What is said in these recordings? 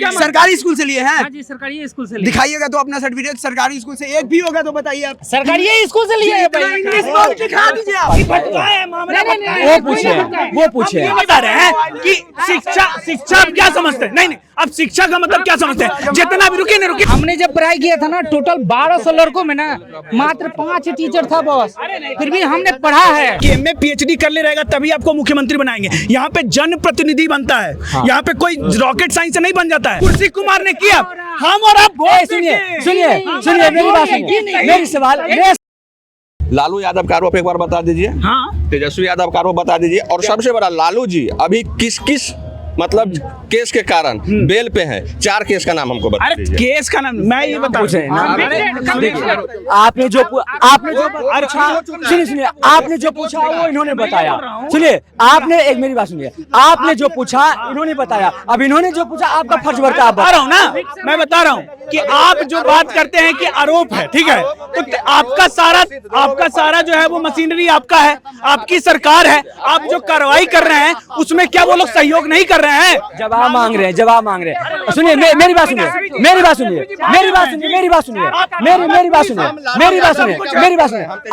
क्या सरकारी स्कूल से लिए हैं? हाँ जी, सरकारी स्कूल से लिए। दिखाइएगा तो अपना सर्टिफिकेट, सरकारी स्कूल से एक भी होगा तो बताइए आप। सरकारी स्कूल से लिए इंग्लिश बोल दिखा दीजिए आप। वो पूछे ये बता रहे हैं कि शिक्षा आप क्या समझते हैं? नहीं, अब शिक्षा का मतलब क्या समझते हैं? जितना भी रुकिए, हमने जब पढ़ाई किया था ना, टोटल 1200 लड़कों में ना मात्र 5 टीचर था बस, फिर भी हमने पढ़ा है कि एमए पीएचडी कर ले रहेगा तभी आपको मुख्यमंत्री बनाएंगे। यहाँ पे जन प्रतिनिधि बनता है। यहाँ पे कोई रॉकेट साइंस से नहीं बन जाता है। कुर्सी कुमार ने किया, हम और आप सुनिए मेरी बात सुनिए, मेरी सवाल लालू यादव का आरोप एक बार बता दीजिए। हाँ, तेजस्वी यादव का आरोप बता दीजिए। और सबसे बड़ा, लालू जी अभी किस किस मतलब केस के कारण बेल पे हैं? 4 केस का नाम हमको बता अरे दीजिए। केस का नाम मैं ये बता आपने जो सुनिए आपने जो पूछा वो इन्होंने बताया। सुनिए, आपने एक मेरी बात सुनिए, आपने जो पूछा इन्होंने बताया, अब इन्होंने जो पूछा आपका फर्ज बनता है। बता रहा हूँ ना, मैं बता रहा हूँ कि आप जो बात करते हैं कि आरोप है, ठीक है, तो आपका सारा जो है वो मशीनरी आपका है, आपकी सरकार है। आप जो कार्रवाई कर रहे हैं उसमें क्या वो लोग सहयोग नहीं कर रहे हैं? जवाब मांग रहे हैं। सुनिए मेरी बात सुनिए।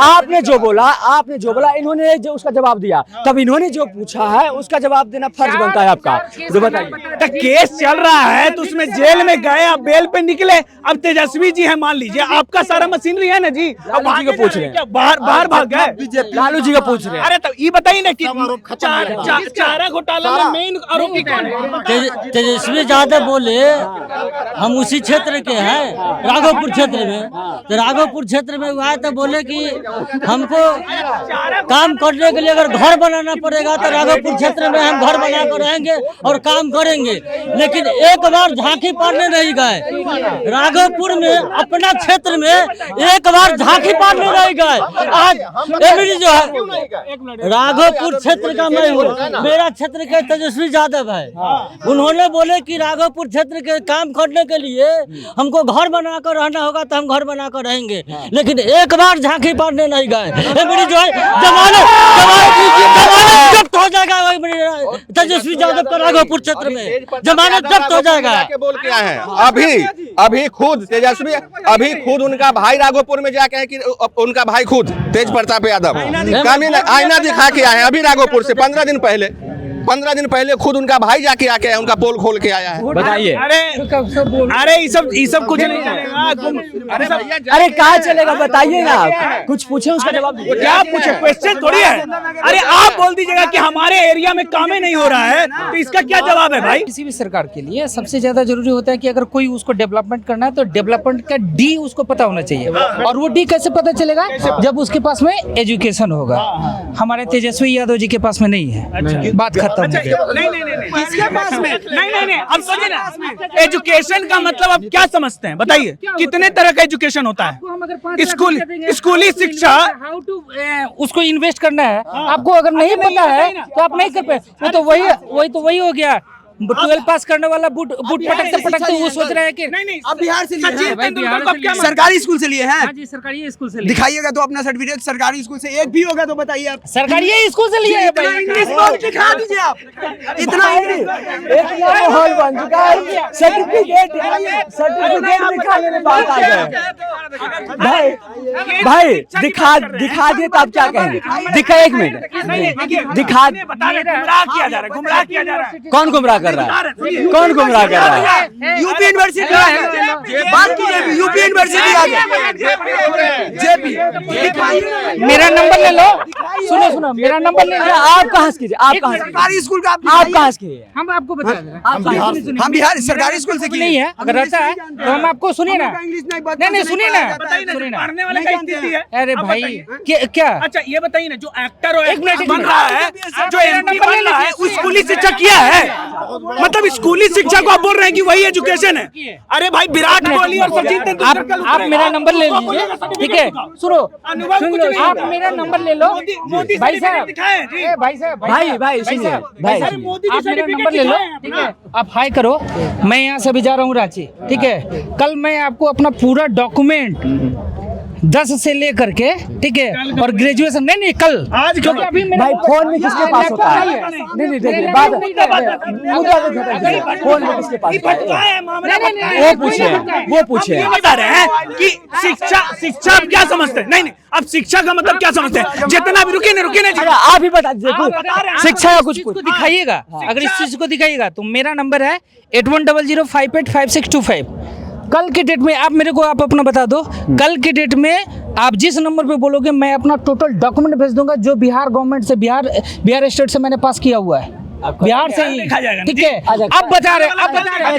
आपने जो बोला इन्होंने जो उसका जवाब दिया, तब इन्होंने जो पूछा है उसका जवाब देना फर्ज बनता है आपका। जो बताइए, तो केस चल रहा है तो उसमें जेल में गए, आप बेल पे निकले। अब तेजस्वी जी है, मान लीजिए आपका सारा मशीनरी है ना जी, अब लालू जी को पूछ रहे हैं, बाहर भाग गए। लालू जी को पूछ रहे हैं। अरे तो ये बताइए ना कि चारा घोटाला में मेन आरोपी कौन है? तेजस्वी यादव बोले हम उसी क्षेत्र के हैं, राघोपुर क्षेत्र में। तो राघोपुर क्षेत्र में हुआ तो बोले कि हमको काम करने के लिए अगर घर बनाना पड़ेगा तो राघोपुर क्षेत्र में हम घर बना कर रहेंगे और काम करेंगे। लेकिन एक बार झांकी पारने नहीं गए राघोपुर में, अपना क्षेत्र में एक बार झांकी पारने नहीं गए। आज एमडी जो है राघोपुर क्षेत्र का मैं हूँ, मेरा क्षेत्र के तेजस्वी यादव है। उन्होंने बोले कि राघोपुर क्षेत्र के काम करने के लिए हमको घर बनाकर रहना होगा तो हम घर बनाकर रहेंगे। लेकिन एक बार झांकी पारने नहीं गए। एमडी जो है जमानत जब्त हो जाएगा तेजस्वी यादव का राघोपुर क्षेत्र में, जमानत जब्त हो जाएगा। बोल के आए हैं अभी खुद तेजस्वी, अभी खुद उनका भाई राघोपुर में जाके है कि उनका भाई खुद तेज प्रताप यादव आईना दिखा के आए हैं अभी राघोपुर से 15 दिन पहले खुद उनका भाई जाके आके है, उनका पोल खोल के आया है। बताइए। अरे ये सब कुछ नहीं चलेगा। अरे कहाँ चलेगा बताइए ना, आप कुछ पूछे उसका जवाब दीजिए। क्या पूछे? क्वेश्चन थोड़ी है। अरे आप बोल दीजिएगा कि हमारे एरिया में काम ही नहीं हो रहा है, तो इसका क्या जवाब है भाई? किसी भी सरकार के लिए सबसे ज्यादा जरूरी होता है कि अगर कोई उसको डेवलपमेंट करना है तो डेवलपमेंट का डी उसको पता होना चाहिए। और वो डी कैसे पता चलेगा? जब उसके पास में एजुकेशन होगा। हमारे तेजस्वी यादव जी के पास में नहीं है, बात खत्म हो गई। नहीं, इसके पास में नहीं। अब समझिए ना, एजुकेशन का मतलब आप क्या समझते हैं? बताइए, कितने तरह का एजुकेशन होता है? स्कूली शिक्षा, हाउ टू उसको इन्वेस्ट करना है। आपको अगर नहीं पता है तो आप नहीं कर पाए। तो वही हो गया। 12 पास करने वाला बूट पटकते वो सोच रहा है कि नहीं आप बिहार से लिए हैं? सरकारी सरकारी स्कूल से लिए हैं? हाँ जी, सरकारी स्कूल से लिए। दिखाइएगा तो अपना सर्टिफिकेट, सरकारी स्कूल से एक भी होगा तो बताइए आप। सरकारी स्कूल से लिए इंग्लिश बोल दिखा दीजिए आप। इतना एक माहौल बन चुका है, सर्टिफिकेट दिखाने में बात आ गए। भाई दिखा दिए तो आप क्या कहेंगे? दिखा, एक मिनट दिखा। गुमराह किया जा रहा है। कौन गुमराह कर रहा है? यूपी यूनिवर्सिटी बात कीजिए, यूपी यूनिवर्सिटी आ गया। जेपी मेरा नंबर ले लो। सुनो मेरा नंबर ले लो। आप कहाँ से कीजिए? आप कहाँ सरकारी स्कूल का आप कहाँ से किए? हम आपको बता रहे हैं। हम बिहार सरकारी स्कूल से नहीं है, अगर रहता है तो हम आपको सुनिए ना। नहीं सुनिए ना। पढ़ने वाले का स्थिति है। अरे भाई क्या? अच्छा ये बताइए ना, जो एक्टर बन रहा है, जो एमपी बन रहा है, वो स्कूली शिक्षा किया है? मतलब स्कूली शिक्षा को आप बोल रहे हैं कि वही एजुकेशन है? अरे भाई, विराट कोहली और सचिन तेंदुलकर आप मेरा नंबर ले लीजिए, ठीक है? सुनो, आप मेरा नंबर ले लो। भाई साहब, भाई सुनिए, भाई आप मेरा नंबर ले लो, ठीक है? आप हाई करो। मैं यहाँ से अभी जा रहा हूँ रांची, ठीक है? कल मैं आपको अपना पूरा डॉक्यूमेंट 10 से लेकर के, ठीक है, और ग्रेजुएशन नहीं कल आज क्योंकि अभी मेरा भाई फोन में किसके पास होता है? नहीं नहीं देखिए बात मुद्दा को घटाइए। फोन में किसके पास होता है? वो पूछे बता रहे हैं कि शिक्षा आप क्या समझते हैं? नहीं अब शिक्षा का मतलब क्या समझते हैं? जितना भी रुके नहीं आप ही बता दीजिए शिक्षा का कुछ को दिखाइएगा। अगर इस चीज को दिखाइएगा तो मेरा नंबर है 8100585625। कल के डेट में आप मेरे को आप अपना बता दो, कल के डेट में आप जिस नंबर पे बोलोगे मैं अपना टोटल डॉक्यूमेंट भेज दूंगा जो बिहार गवर्नमेंट से बिहार स्टेट से मैंने पास किया हुआ है, बिहार से ही, ठीक है। अब बता रहे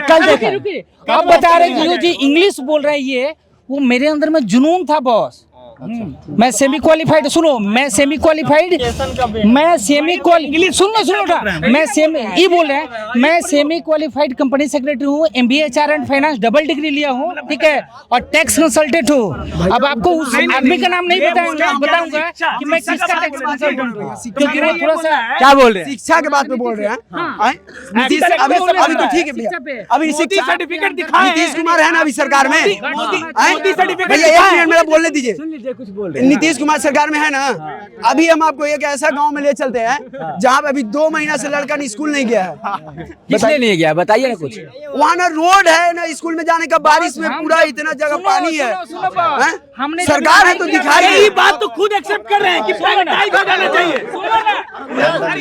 कल देखिए अब बता रहे कि जो इंग्लिश बोल रहे हैं ये, वो मेरे अंदर में जुनून था बॉस। मैं सेमी क्वालिफाइड, सुनो मैं सेमी क्वालिफाइड, ये बोल रहे हैं मैं सेमी क्वालिफाइड कंपनी सेक्रेटरी हूँ, MBA HR and finance double degree लिया हूँ, ठीक है, और टैक्स कंसल्टेंट हूँ। अब आपको उस आदमी का नाम नहीं बताऊंगा कि मैं किसका टैक्स कंसल्टेंट हूँ, क्योंकि वो थोड़ा सा क्या बोल रहे हैं? शिक्षा के बात पे बोल रहे हैं। अभी तो ठीक है, अभी शिक्षा सर्टिफिकेट दिखाएं। नीतीश कुमार है ना अभी सरकार में, मोदी सर्टिफिकेट भैया 1 मिनट मेरा बोलने दीजिए। कुछ बोल रहे हैं। नीतीश कुमार सरकार में है ना, अभी हम आपको एक ऐसा गांव में ले चलते हैं जहाँ पे अभी 2 महीना से लड़का स्कूल नहीं गया है। किसने नहीं गया बताइए ना कुछ। वहाँ ना रोड है ना स्कूल में जाने का, बारिश में पूरा इतना जगह पानी है। हमने सरकार है तो दिखाई। यही बात तो खुद एक्सेप्ट कर रहे हैं कि प्राइवेटाइज हो जाना चाहिए।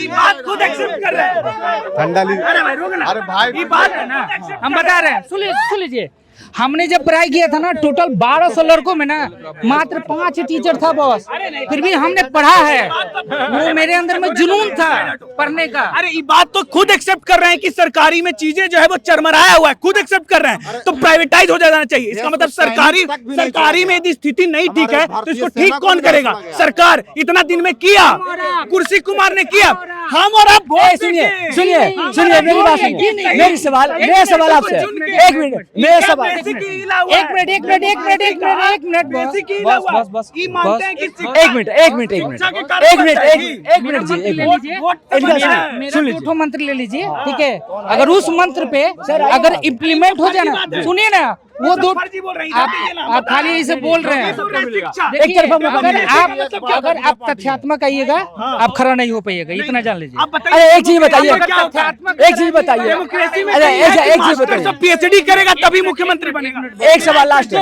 ये बात खुद एक्सेप्ट कर रहे हैं। अरे भाई रोक ना, अरे भाई ये बात है ना, हम बता रहे हैं, सुन लीजिए। हमने जब पढ़ाई किया था ना टोटल 1200 लड़कों में ना मात्र 5 टीचर था बॉस, फिर भी हमने पढ़ा है, वो मेरे अंदर में जुनून था पढ़ने का। अरे ये बात तो खुद एक्सेप्ट कर रहे हैं कि सरकारी में चीजें जो है वो चरमराया हुआ है, खुद एक्सेप्ट कर रहे हैं। तो प्राइवेटाइज हो जाना चाहिए, इसका मतलब सरकारी में यदि स्थिति नहीं ठीक है तो इसको ठीक कौन करेगा? सरकार। इतना दिन में किया, कुर्सी कुमार ने किया, हम और आप सुनिए मेरी बात सुनिए, मेरा सवाल आपसे, एक मिनट मेरा सवाल, एक मिनट बस मेरा 2 मंत्र ले लीजिए, ठीक है। अगर उस मंत्र पे अगर इम्प्लीमेंट हो जाए ना, सुनिए ना, वो 2 आप खाली इसे बोल रहे हैं। अगर आप तथ्यात्मक आइएगा आप खड़ा नहीं हो पाइएगा, इतना जान लीजिए। अरे एक चीज बताइए, एक चीज बताइए, PhD करेगा तभी मुख्यमंत्री बनेगा। एक सवाल लास्ट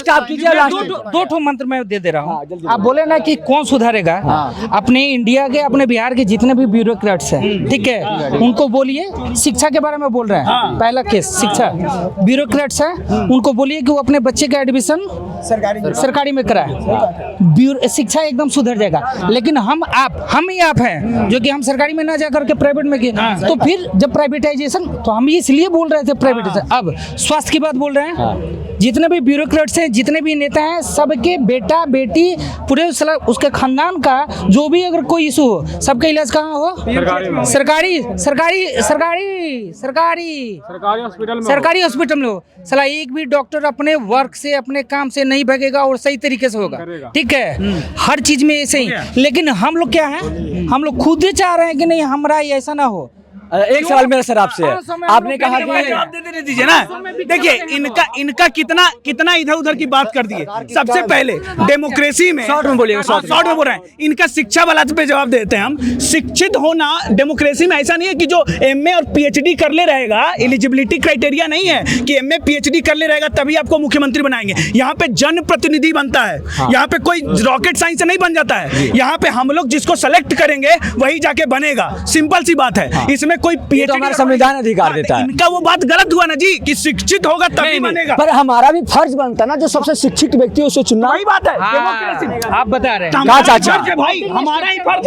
आप कीजिए, लास्ट 2 मंत्र मैं दे रहा हूँ। आप बोले ना कि कौन सुधारेगा, अपने इंडिया के अपने बिहार के जितने भी ब्यूरोक्रेट्स हैं, ठीक है, उनको बोलिए शिक्षा के बारे में बोल रहे हैं। पहला केस शिक्षा, ब्यूरोक्रेट्स है उनको बोलिए कि वो अपने बच्चे का एडमिशन सरकारी में कराए, शिक्षा एकदम सुधर जाएगा। लेकिन हम ही आप हैं जो कि हम सरकारी में ना जाकर के प्राइवेट में किए, तो फिर जब प्राइवेटाइजेशन, तो हम इसलिए बोल रहे थे प्राइवेटाइजेशन। अब स्वास्थ्य की बात बोल रहे हैं, जितने भी ब्यूरोक्रेट्स हैं, जितने भी नेता हैं, सबके बेटा बेटी पूरे उसके खानदान का जो भी अगर कोई इशू हो, सबका इलाज कहाँ हो? सरकारी हॉस्पिटल में हो। साला एक भी डॉक्टर अपने वर्क से अपने काम से नहीं भागेगा और सही तरीके से होगा, ठीक है। हर चीज में ऐसे ही। लेकिन हम लोग क्या है, हम लोग खुद ही चाह रहे हैं कि नहीं हमारा ऐसा ना हो। एक सवाल मेरा सर आपसे है, आपने कहा कि जवाब दे दीजिए ना। देखिए इनका कितना इधर उधर की बात कर दिए। सबसे पहले डेमोक्रेसी में शॉर्ट में बोलिए, शॉर्ट में बोल रहे हैं। इनका शिक्षा वाला पे जवाब देते हैं हम। शिक्षित होना डेमोक्रेसी में ऐसा नहीं है कि जो MA और PhD कर ले रहेगा, एलिजिबिलिटी क्राइटेरिया नहीं है कि MA PhD कर ले रहेगा तभी आपको मुख्यमंत्री बनाएंगे। यहाँ पे जन प्रतिनिधि बनता है, यहाँ पे कोई रॉकेट साइंस से नहीं बन जाता है। यहाँ पे हम लोग जिसको सेलेक्ट करेंगे वही जाके बनेगा, सिंपल सी बात है। इसमें कोई तो हमारा संविधान अधिकार देता है। इनका वो बात गलत हुआ ना जी कि शिक्षित होगा तभी बनेगा। पर हमारा भी फर्ज बनता ना जो सबसे शिक्षित व्यक्ति है उसे चुनना। वही बात है, आप बता रहे हैं चाचा भाई, हमारा ही फर्ज